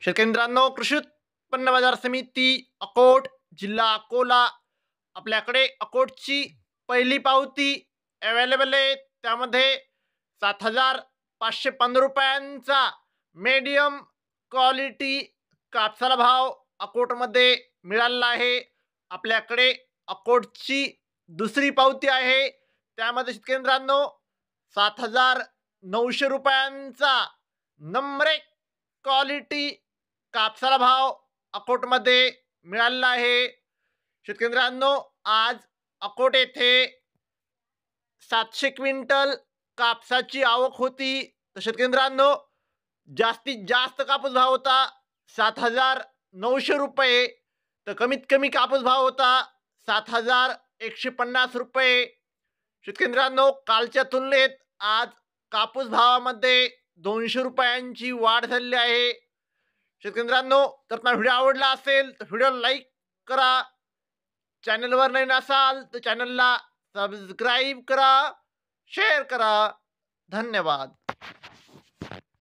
शेतकरी मित्रांनो, कृषी उत्पन्न बाजार समिती अकोट जिल्हा अकोला आपल्याकडे अकोटची पहिली पावती अवेलेबल आहे. त्यामध्ये 7,515 रुपयांचा मीडियम क्वालिटी कापसाला भाव अकोटमध्ये मिळालेला आहे. आपल्याकडे अकोटची दुसरी पावती आहे. त्यामध्ये शेतकरी मित्रांनो 7,900 रुपयांचा नंबरेक क्वालिटी कापसाला भाव अकोटमध्ये मिळालेला आहे. शेतकरी मित्रांनो, आज अकोट येथे 700 क्विंटल कापसाची आवक होती. तर शेतकरी मित्रांनो, जास्तीत जास्त कापूस भाव होता 7,900 रुपये. तर कमीत कमी कापूस भाव होता 7,150 रुपये. शेतकरी मित्रांनो, कालच्या तुलनेत आज कापूस भावामध्ये 200 रुपयांची वाढ झालेली आहे. शेतकरी मित्रांनो, तर आपला व्हिडिओ आवडला असेल तर व्हिडिओ लाईक करा. चॅनलवर नवीन असाल तर चॅनलला सबस्क्राईब करा, शेअर करा. धन्यवाद.